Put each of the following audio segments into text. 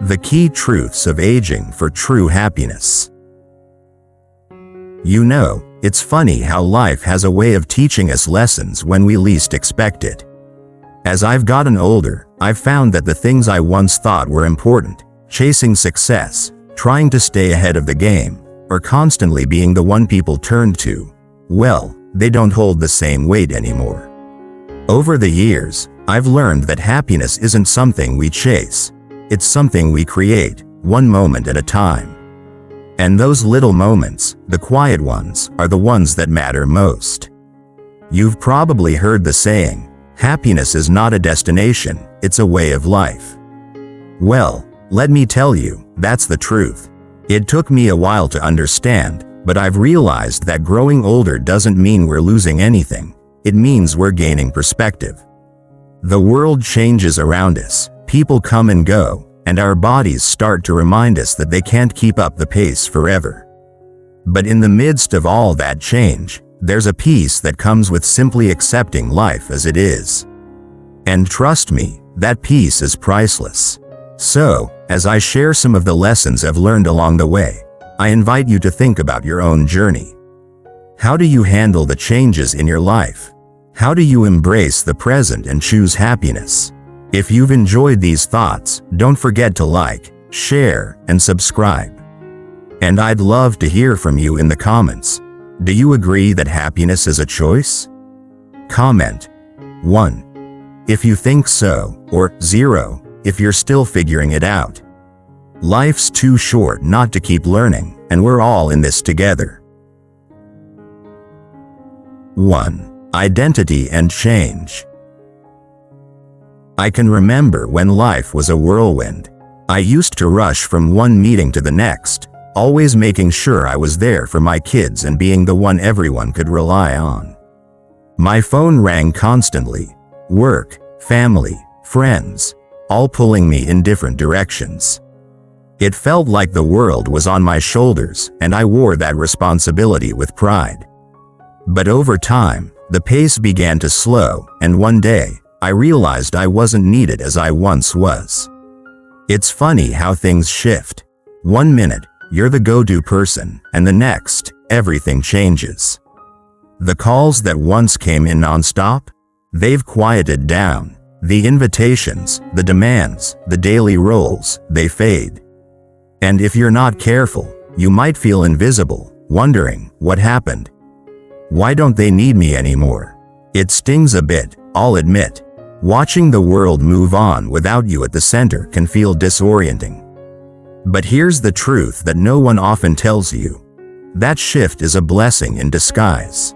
The key truths of aging for true happiness. You know, it's funny how life has a way of teaching us lessons when we least expect it. As I've gotten older, I've found that the things I once thought were important, chasing success, trying to stay ahead of the game, or constantly being the one people turn to, well, they don't hold the same weight anymore. Over the years, I've learned that happiness isn't something we chase. It's something we create, one moment at a time. And those little moments, the quiet ones, are the ones that matter most. You've probably heard the saying, happiness is not a destination, it's a way of life. Well, let me tell you, that's the truth. It took me a while to understand, but I've realized that growing older doesn't mean we're losing anything. It means we're gaining perspective. The world changes around us, people come and go, and our bodies start to remind us that they can't keep up the pace forever. But in the midst of all that change, there's a peace that comes with simply accepting life as it is. And trust me, that peace is priceless. So, as I share some of the lessons I've learned along the way, I invite you to think about your own journey. How do you handle the changes in your life? How do you embrace the present and choose happiness? If you've enjoyed these thoughts, don't forget to like, share, and subscribe. And I'd love to hear from you in the comments. Do you agree that happiness is a choice? Comment 1 if you think so, or 0 if you're still figuring it out. Life's too short not to keep learning, and we're all in this together. 1. Identity and change. I can remember when life was a whirlwind. I used to rush from one meeting to the next, always making sure I was there for my kids and being the one everyone could rely on. My phone rang constantly. Work, family, friends, all pulling me in different directions. It felt like the world was on my shoulders, and I wore that responsibility with pride. But over time, the pace began to slow, and one day, I realized I wasn't needed as I once was. It's funny how things shift. One minute, you're the go-to person, and the next, everything changes. The calls that once came in nonstop, they've quieted down. The invitations, the demands, the daily roles, they fade. And if you're not careful, you might feel invisible, wondering, what happened? Why don't they need me anymore? It stings a bit, I'll admit. Watching the world move on without you at the center can feel disorienting. But here's the truth that no one often tells you. That shift is a blessing in disguise.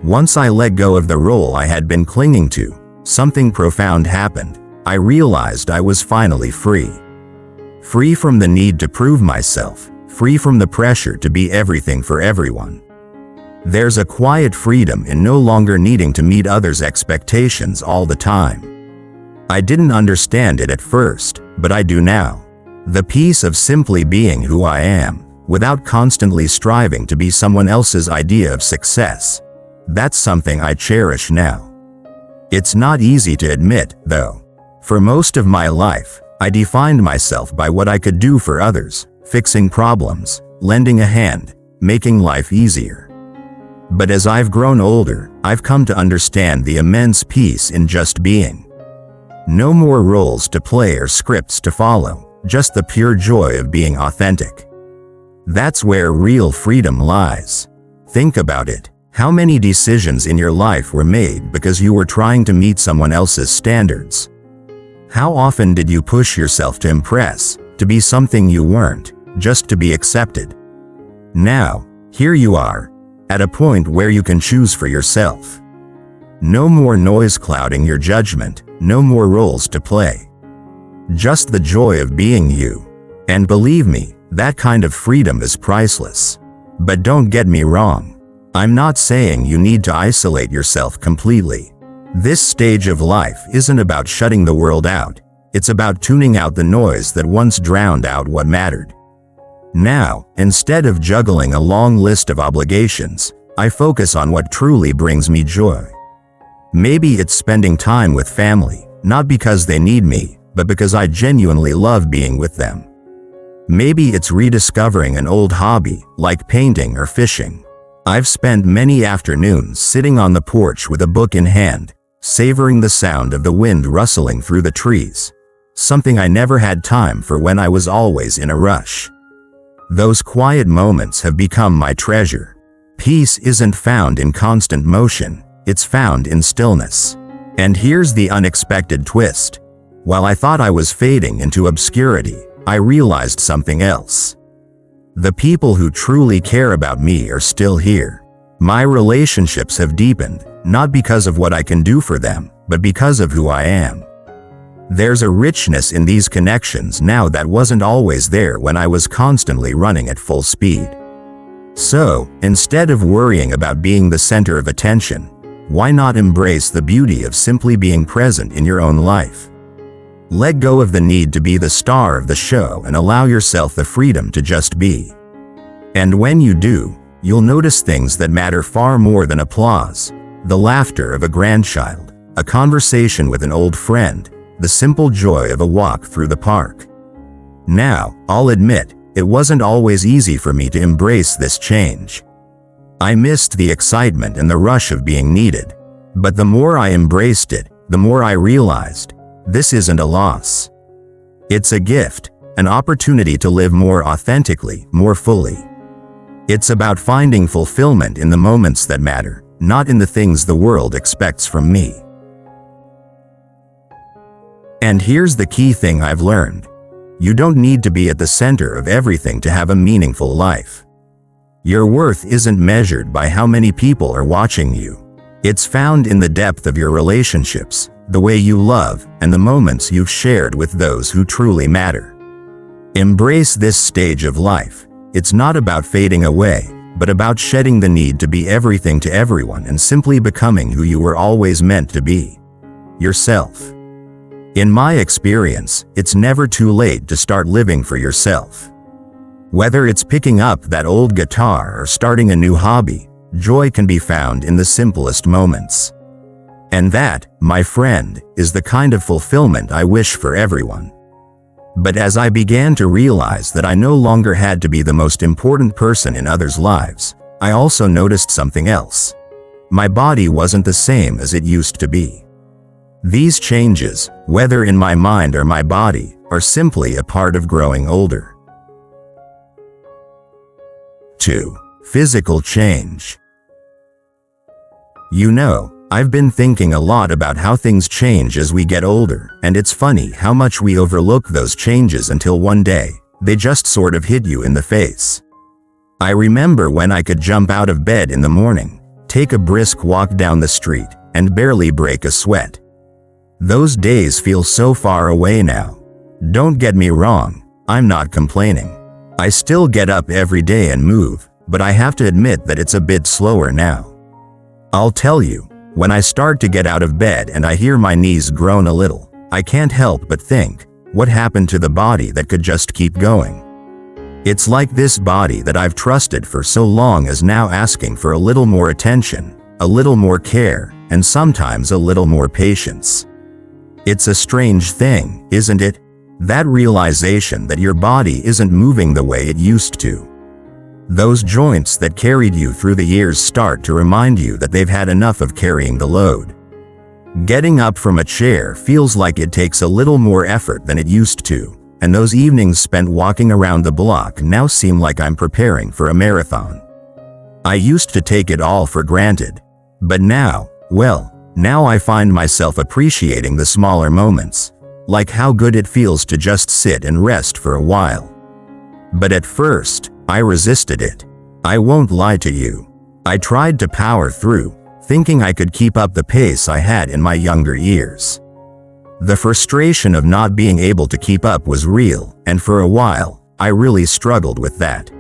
Once I let go of the role I had been clinging to, something profound happened. I realized I was finally free. Free from the need to prove myself, free from the pressure to be everything for everyone. There's a quiet freedom in no longer needing to meet others' expectations all the time. I didn't understand it at first, but I do now. The peace of simply being who I am, without constantly striving to be someone else's idea of success. That's something I cherish now. It's not easy to admit, though. For most of my life, I defined myself by what I could do for others, fixing problems, lending a hand, making life easier. But as I've grown older, I've come to understand the immense peace in just being. No more roles to play or scripts to follow, just the pure joy of being authentic. That's where real freedom lies. Think about it. How many decisions in your life were made because you were trying to meet someone else's standards? How often did you push yourself to impress, to be something you weren't, just to be accepted? Now, here you are, at a point where you can choose for yourself. No more noise clouding your judgment, no more roles to play. Just the joy of being you. And believe me, that kind of freedom is priceless. But don't get me wrong. I'm not saying you need to isolate yourself completely. This stage of life isn't about shutting the world out. It's about tuning out the noise that once drowned out what mattered. Now, instead of juggling a long list of obligations, I focus on what truly brings me joy. Maybe it's spending time with family, not because they need me, but because I genuinely love being with them. Maybe it's rediscovering an old hobby, like painting or fishing. I've spent many afternoons sitting on the porch with a book in hand, savoring the sound of the wind rustling through the trees, something I never had time for when I was always in a rush. Those quiet moments have become my treasure. Peace isn't found in constant motion, it's found in stillness. And here's the unexpected twist. While I thought I was fading into obscurity, I realized something else. The people who truly care about me are still here. My relationships have deepened, not because of what I can do for them, but because of who I am. There's a richness in these connections now that wasn't always there when I was constantly running at full speed. So, instead of worrying about being the center of attention, why not embrace the beauty of simply being present in your own life? Let go of the need to be the star of the show and allow yourself the freedom to just be. And when you do, you'll notice things that matter far more than applause: the laughter of a grandchild, a conversation with an old friend, the simple joy of a walk through the park. Now, I'll admit, it wasn't always easy for me to embrace this change. I missed the excitement and the rush of being needed. But the more I embraced it, the more I realized, this isn't a loss. It's a gift, an opportunity to live more authentically, more fully. It's about finding fulfillment in the moments that matter, not in the things the world expects from me. And here's the key thing I've learned. You don't need to be at the center of everything to have a meaningful life. Your worth isn't measured by how many people are watching you. It's found in the depth of your relationships, the way you love, and the moments you've shared with those who truly matter. Embrace this stage of life. It's not about fading away, but about shedding the need to be everything to everyone and simply becoming who you were always meant to be: yourself. In my experience, it's never too late to start living for yourself. Whether it's picking up that old guitar or starting a new hobby, joy can be found in the simplest moments. And that, my friend, is the kind of fulfillment I wish for everyone. But as I began to realize that I no longer had to be the most important person in others' lives, I also noticed something else. My body wasn't the same as it used to be. These changes, whether in my mind or my body, are simply a part of growing older. 2. Physical change. You know, I've been thinking a lot about how things change as we get older, and it's funny how much we overlook those changes until one day, they just sort of hit you in the face. I remember when I could jump out of bed in the morning, take a brisk walk down the street, and barely break a sweat. Those days feel so far away now. Don't get me wrong, I'm not complaining. I still get up every day and move, but I have to admit that it's a bit slower now. I'll tell you, when I start to get out of bed and I hear my knees groan a little, I can't help but think, what happened to the body that could just keep going? It's like this body that I've trusted for so long is now asking for a little more attention, a little more care, and sometimes a little more patience. It's a strange thing, isn't it? That realization that your body isn't moving the way it used to. Those joints that carried you through the years start to remind you that they've had enough of carrying the load. Getting up from a chair feels like it takes a little more effort than it used to, and those evenings spent walking around the block now seem like I'm preparing for a marathon. I used to take it all for granted. But now, now I find myself appreciating the smaller moments, like how good it feels to just sit and rest for a while. But at first, I resisted it. I won't lie to you. I tried to power through, thinking I could keep up the pace I had in my younger years. The frustration of not being able to keep up was real, and for a while, I really struggled with that.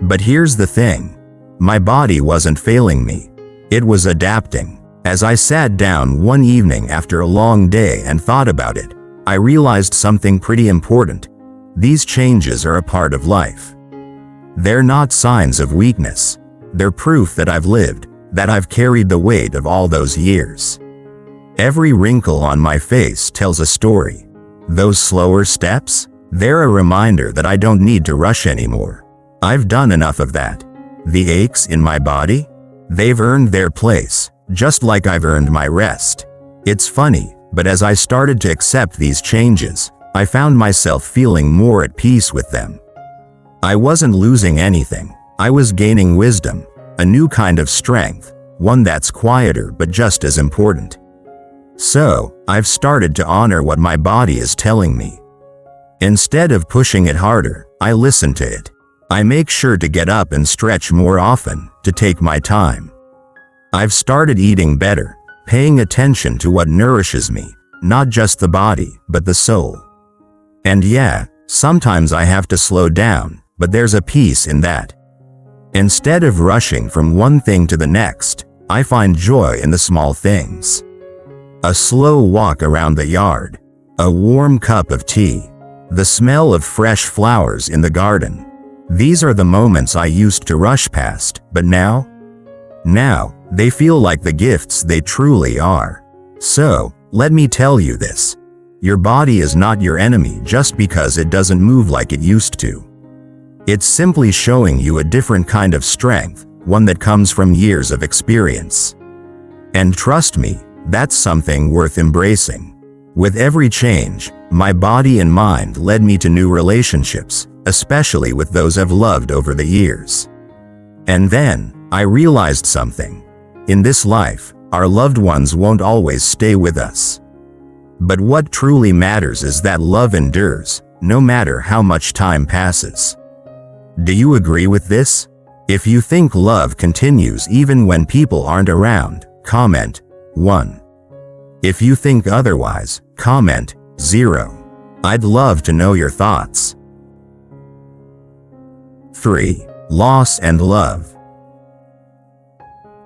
But here's the thing. My body wasn't failing me. It was adapting. As I sat down one evening after a long day and thought about it, I realized something pretty important. These changes are a part of life. They're not signs of weakness. They're proof that I've lived, that I've carried the weight of all those years. Every wrinkle on my face tells a story. Those slower steps? They're a reminder that I don't need to rush anymore. I've done enough of that. The aches in my body? They've earned their place, just like I've earned my rest. It's funny, but as I started to accept these changes, I found myself feeling more at peace with them. I wasn't losing anything. I was gaining wisdom, a new kind of strength, one that's quieter but just as important. So, I've started to honor what my body is telling me. Instead of pushing it harder, I listen to it. I make sure to get up and stretch more often, to take my time. I've started eating better, paying attention to what nourishes me, not just the body, but the soul. And yeah, sometimes I have to slow down, but there's a peace in that. Instead of rushing from one thing to the next, I find joy in the small things. A slow walk around the yard, a warm cup of tea, the smell of fresh flowers in the garden. These are the moments I used to rush past, but now, they feel like the gifts they truly are. So, let me tell you this. Your body is not your enemy just because it doesn't move like it used to. It's simply showing you a different kind of strength, one that comes from years of experience. And trust me, that's something worth embracing. With every change, my body and mind led me to new relationships, especially with those I've loved over the years. And then, I realized something. In this life, our loved ones won't always stay with us. But what truly matters is that love endures, no matter how much time passes. Do you agree with this? If you think love continues even when people aren't around, comment 1. If you think otherwise, comment 0. I'd love to know your thoughts. 3. Loss and love.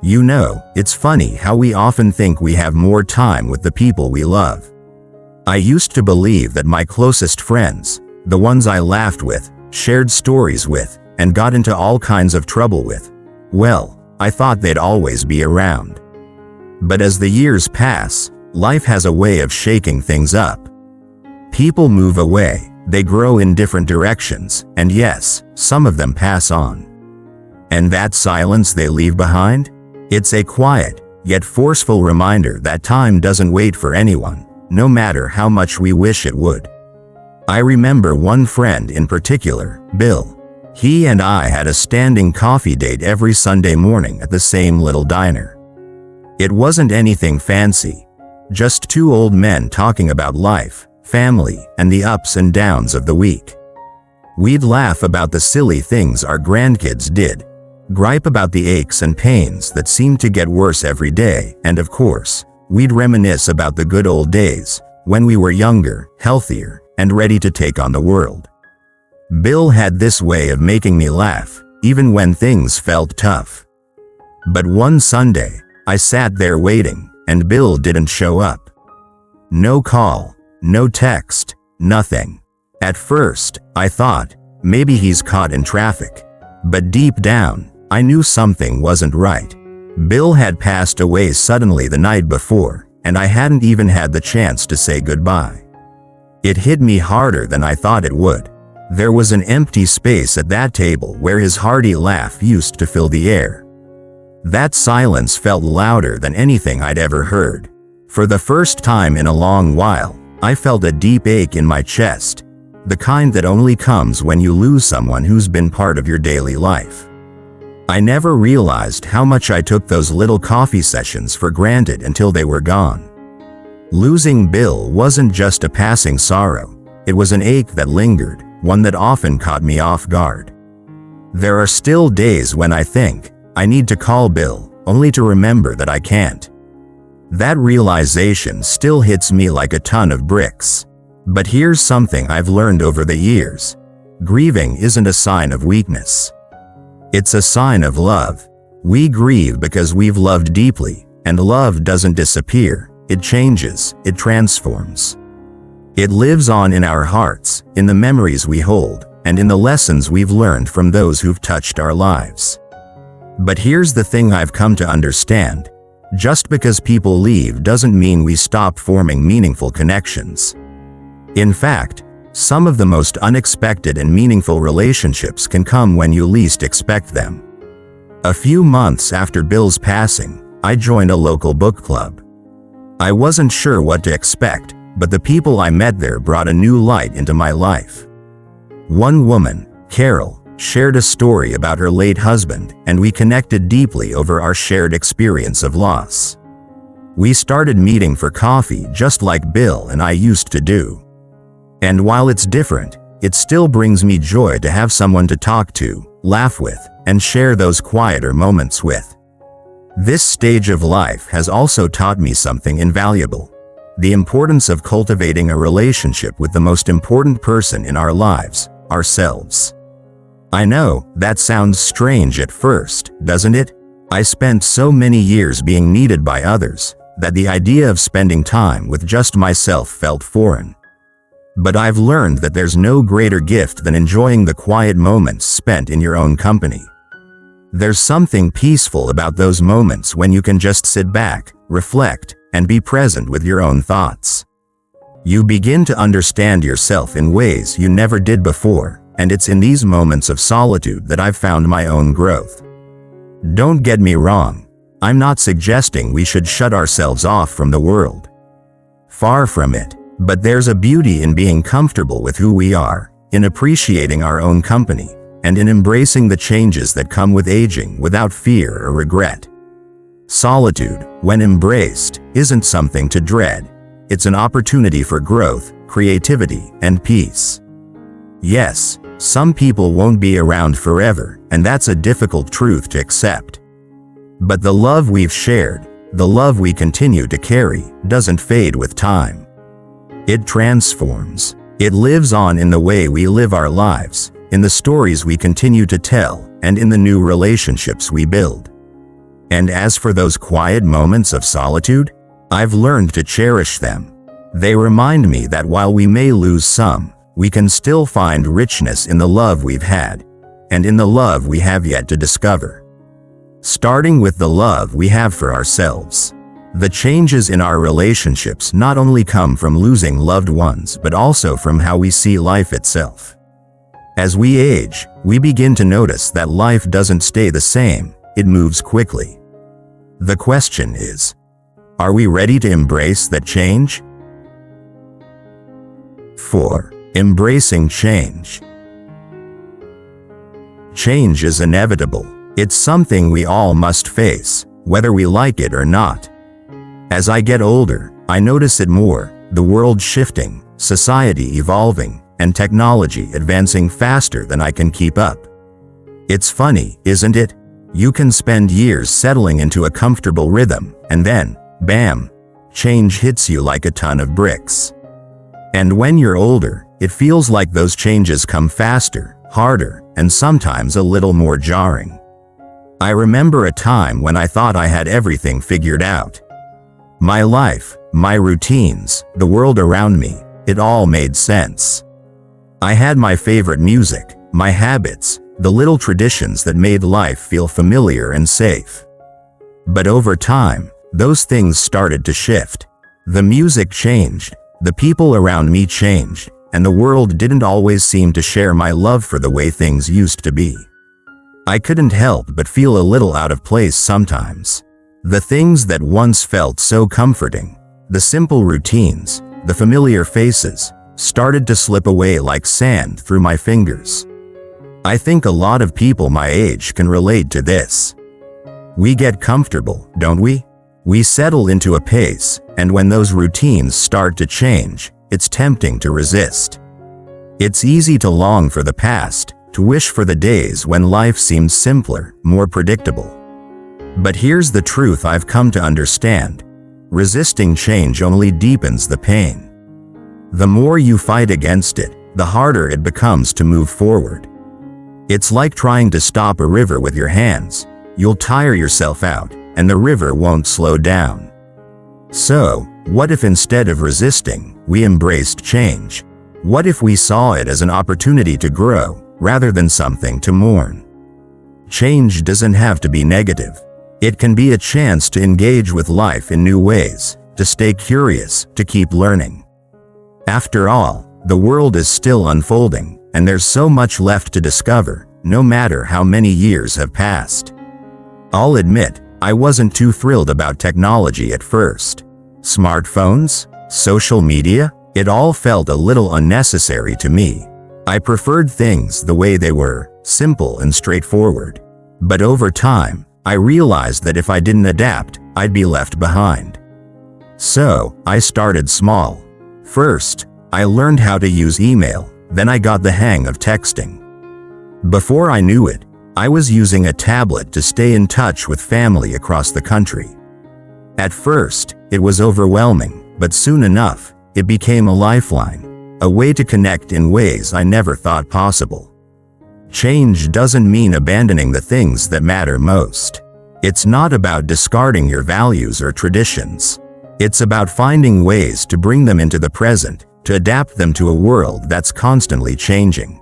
You know, it's funny how we often think we have more time with the people we love. I used to believe that my closest friends, the ones I laughed with, shared stories with, and got into all kinds of trouble with, well, I thought they'd always be around. But as the years pass, life has a way of shaking things up. People move away, they grow in different directions, and yes, some of them pass on. And that silence they leave behind? It's a quiet, yet forceful reminder that time doesn't wait for anyone, no matter how much we wish it would. I remember one friend in particular, Bill. He and I had a standing coffee date every Sunday morning at the same little diner. It wasn't anything fancy, just two old men talking about life, family, and the ups and downs of the week. We'd laugh about the silly things our grandkids did, gripe about the aches and pains that seemed to get worse every day, and of course, we'd reminisce about the good old days, when we were younger, healthier, and ready to take on the world. Bill had this way of making me laugh, even when things felt tough. But one Sunday, I sat there waiting, and Bill didn't show up. No call, no text, nothing. At first, I thought, maybe he's caught in traffic. But deep down, I knew something wasn't right. Bill had passed away suddenly the night before, and I hadn't even had the chance to say goodbye. It hit me harder than I thought it would. There was an empty space at that table where his hearty laugh used to fill the air. That silence felt louder than anything I'd ever heard. For the first time in a long while, I felt a deep ache in my chest, the kind that only comes when you lose someone who's been part of your daily life. I never realized how much I took those little coffee sessions for granted until they were gone. Losing Bill wasn't just a passing sorrow, it was an ache that lingered, one that often caught me off guard. There are still days when I think, I need to call Bill, only to remember that I can't. That realization still hits me like a ton of bricks. But here's something I've learned over the years. Grieving isn't a sign of weakness. It's a sign of love. We grieve because we've loved deeply, and love doesn't disappear, it changes, it transforms. It lives on in our hearts, in the memories we hold, and in the lessons we've learned from those who've touched our lives. But here's the thing I've come to understand. Just because people leave doesn't mean we stop forming meaningful connections. In fact, some of the most unexpected and meaningful relationships can come when you least expect them. A few months after Bill's passing, I joined a local book club. I wasn't sure what to expect, but the people I met there brought a new light into my life. One woman, Carol, shared a story about her late husband, and we connected deeply over our shared experience of loss. We started meeting for coffee just like Bill and I used to do. And while it's different, it still brings me joy to have someone to talk to, laugh with, and share those quieter moments with. This stage of life has also taught me something invaluable: the importance of cultivating a relationship with the most important person in our lives, ourselves. I know, that sounds strange at first, doesn't it? I spent so many years being needed by others, that the idea of spending time with just myself felt foreign. But I've learned that there's no greater gift than enjoying the quiet moments spent in your own company. There's something peaceful about those moments when you can just sit back, reflect, and be present with your own thoughts. You begin to understand yourself in ways you never did before, and it's in these moments of solitude that I've found my own growth. Don't get me wrong, I'm not suggesting we should shut ourselves off from the world. Far from it, but there's a beauty in being comfortable with who we are, in appreciating our own company, and in embracing the changes that come with aging without fear or regret. Solitude, when embraced, isn't something to dread. It's an opportunity for growth, creativity, and peace. Yes, some people won't be around forever, and that's a difficult truth to accept. But the love we've shared, the love we continue to carry, doesn't fade with time. It transforms. It lives on in the way we live our lives, in the stories we continue to tell, and in the new relationships we build. And as for those quiet moments of solitude, I've learned to cherish them. They remind me that while we may lose some, we can still find richness in the love we've had, and in the love we have yet to discover. Starting with the love we have for ourselves. The changes in our relationships not only come from losing loved ones but also from how we see life itself. As we age, we begin to notice that life doesn't stay the same, it moves quickly. The question is, are we ready to embrace that change? 4. Embracing change. Change is inevitable. It's something we all must face, whether we like it or not. As I get older, I notice it more: the world shifting, society evolving, and technology advancing faster than I can keep up. It's funny, isn't it? You can spend years settling into a comfortable rhythm, and then, bam, change hits you like a ton of bricks. And when you're older, it feels like those changes come faster, harder, and sometimes a little more jarring. I remember a time when I thought I had everything figured out. My life, my routines, the world around me, it all made sense. I had my favorite music, my habits, the little traditions that made life feel familiar and safe. But over time, those things started to shift. The music changed, the people around me changed, and the world didn't always seem to share my love for the way things used to be. I couldn't help but feel a little out of place sometimes. The things that once felt so comforting, the simple routines, the familiar faces, started to slip away like sand through my fingers. I think a lot of people my age can relate to this. We get comfortable, don't we? We settle into a pace, and when those routines start to change, it's tempting to resist. It's easy to long for the past, to wish for the days when life seemed simpler, more predictable. But here's the truth I've come to understand: resisting change only deepens the pain. The more you fight against it, the harder it becomes to move forward. It's like trying to stop a river with your hands. You'll tire yourself out, and the river won't slow down. So, what if instead of resisting, we embraced change? What if we saw it as an opportunity to grow, rather than something to mourn? Change doesn't have to be negative. It can be a chance to engage with life in new ways, to stay curious, to keep learning. After all, the world is still unfolding, and there's so much left to discover, no matter how many years have passed. I'll admit, I wasn't too thrilled about technology at first. Smartphones, social media, it all felt a little unnecessary to me. I preferred things the way they were, simple and straightforward. But over time, I realized that if I didn't adapt, I'd be left behind. So, I started small. First, I learned how to use email, then I got the hang of texting. Before I knew it, I was using a tablet to stay in touch with family across the country. At first, it was overwhelming, but soon enough, it became a lifeline, a way to connect in ways I never thought possible. Change doesn't mean abandoning the things that matter most. It's not about discarding your values or traditions. It's about finding ways to bring them into the present, to adapt them to a world that's constantly changing.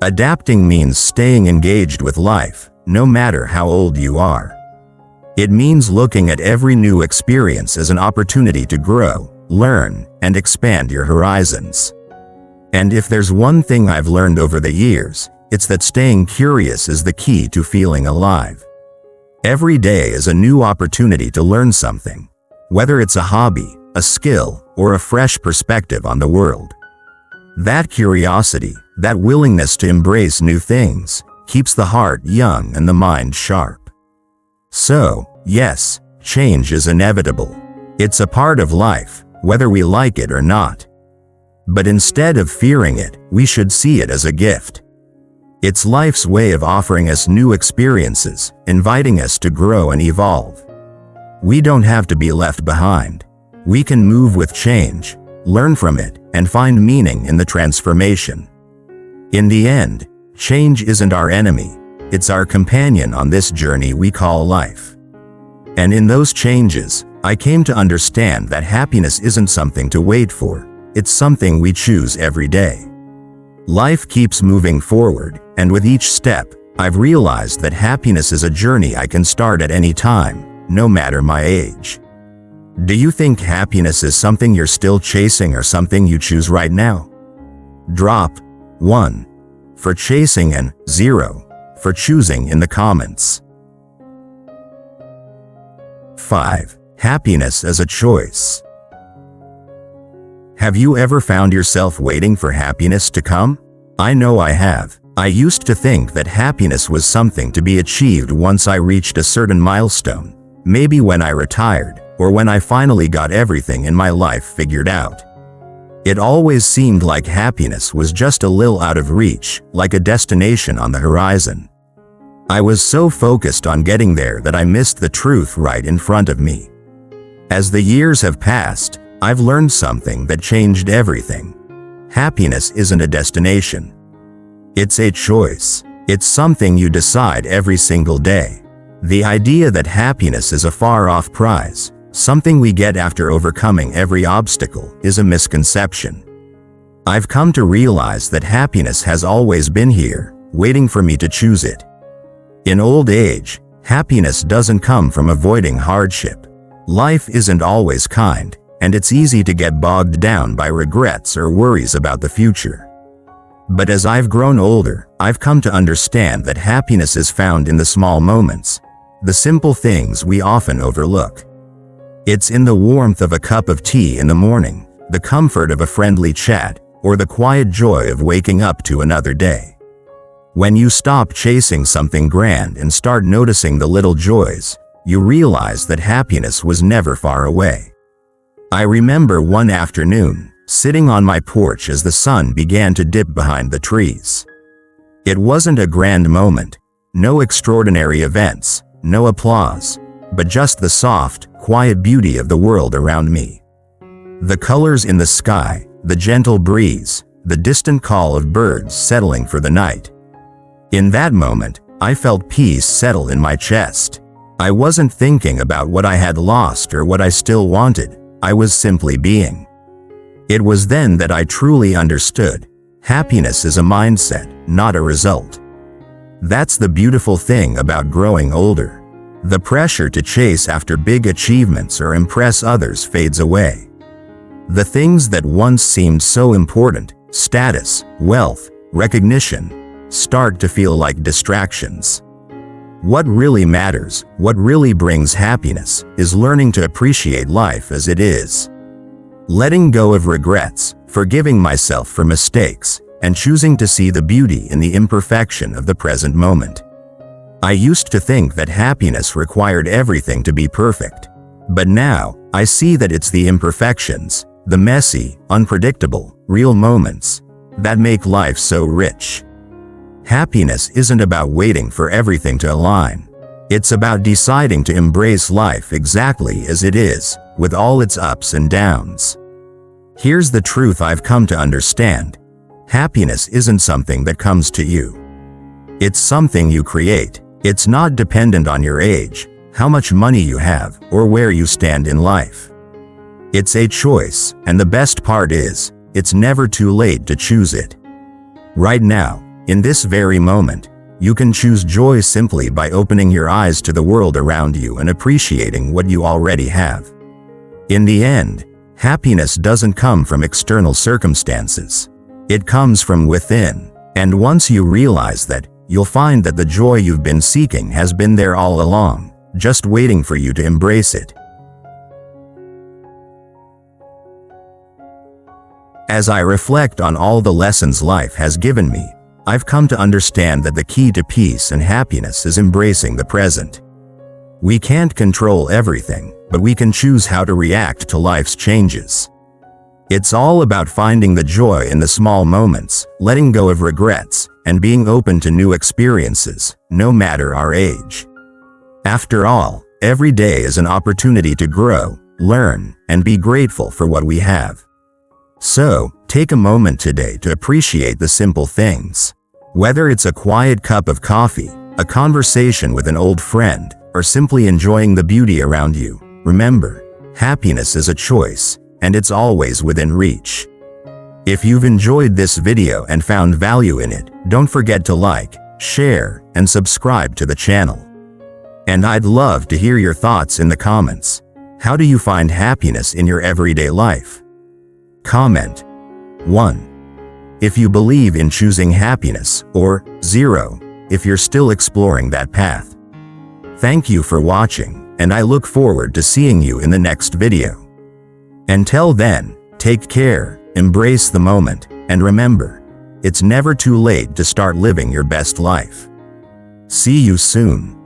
Adapting means staying engaged with life, no matter how old you are. It means looking at every new experience as an opportunity to grow, learn, and expand your horizons. And if there's one thing I've learned over the years, it's that staying curious is the key to feeling alive. Every day is a new opportunity to learn something, whether it's a hobby, a skill, or a fresh perspective on the world. That curiosity, that willingness to embrace new things, keeps the heart young and the mind sharp. So, yes, change is inevitable. It's a part of life, whether we like it or not. But instead of fearing it, we should see it as a gift. It's life's way of offering us new experiences, inviting us to grow and evolve. We don't have to be left behind. We can move with change, learn from it, and find meaning in the transformation. In the end, change isn't our enemy, it's our companion on this journey we call life. And in those changes, I came to understand that happiness isn't something to wait for, it's something we choose every day. Life keeps moving forward, and with each step, I've realized that happiness is a journey I can start at any time, no matter my age. Do you think happiness is something you're still chasing or something you choose right now? Drop 1 for chasing and 0 for choosing in the comments. 5. Happiness as a choice. Have you ever found yourself waiting for happiness to come? I know I have. I used to think that happiness was something to be achieved once I reached a certain milestone, maybe when I retired, or when I finally got everything in my life figured out. It always seemed like happiness was just a little out of reach, like a destination on the horizon. I was so focused on getting there that I missed the truth right in front of me. As the years have passed, I've learned something that changed everything. Happiness isn't a destination. It's a choice. It's something you decide every single day. The idea that happiness is a far-off prize, something we get after overcoming every obstacle, is a misconception. I've come to realize that happiness has always been here, waiting for me to choose it. In old age, happiness doesn't come from avoiding hardship. Life isn't always kind, and it's easy to get bogged down by regrets or worries about the future. But as I've grown older, I've come to understand that happiness is found in the small moments, the simple things we often overlook. It's in the warmth of a cup of tea in the morning, the comfort of a friendly chat, or the quiet joy of waking up to another day. When you stop chasing something grand and start noticing the little joys, you realize that happiness was never far away. I remember one afternoon, sitting on my porch as the sun began to dip behind the trees. It wasn't a grand moment, no extraordinary events, no applause, but just the soft, quiet beauty of the world around me. The colors in the sky, the gentle breeze, the distant call of birds settling for the night. In that moment, I felt peace settle in my chest. I wasn't thinking about what I had lost or what I still wanted, I was simply being. It was then that I truly understood. Happiness is a mindset, not a result. That's the beautiful thing about growing older. The pressure to chase after big achievements or impress others fades away. The things that once seemed so important, status, wealth, recognition, start to feel like distractions. What really matters, what really brings happiness, is learning to appreciate life as it is. Letting go of regrets, forgiving myself for mistakes, and choosing to see the beauty in the imperfection of the present moment. I used to think that happiness required everything to be perfect. But now, I see that it's the imperfections, the messy, unpredictable, real moments, that make life so rich. Happiness isn't about waiting for everything to align. It's about deciding to embrace life exactly as it is, with all its ups and downs. Here's the truth I've come to understand. Happiness isn't something that comes to you. It's something you create. It's not dependent on your age, how much money you have, or where you stand in life. It's a choice, and the best part is, it's never too late to choose it. Right now, in this very moment, you can choose joy simply by opening your eyes to the world around you and appreciating what you already have. In the end, happiness doesn't come from external circumstances. It comes from within, and once you realize that, you'll find that the joy you've been seeking has been there all along, just waiting for you to embrace it. As I reflect on all the lessons life has given me, I've come to understand that the key to peace and happiness is embracing the present. We can't control everything, but we can choose how to react to life's changes. It's all about finding the joy in the small moments, letting go of regrets, and being open to new experiences, no matter our age. After all, every day is an opportunity to grow, learn, and be grateful for what we have. So, take a moment today to appreciate the simple things. Whether it's a quiet cup of coffee, a conversation with an old friend, or simply enjoying the beauty around you, remember, happiness is a choice, and it's always within reach. If you've enjoyed this video and found value in it, don't forget to like, share, and subscribe to the channel. And I'd love to hear your thoughts in the comments. How do you find happiness in your everyday life? Comment. 1. If you believe in choosing happiness, or 0, if you're still exploring that path. Thank you for watching, and I look forward to seeing you in the next video. Until then, take care, embrace the moment, and remember, it's never too late to start living your best life. See you soon.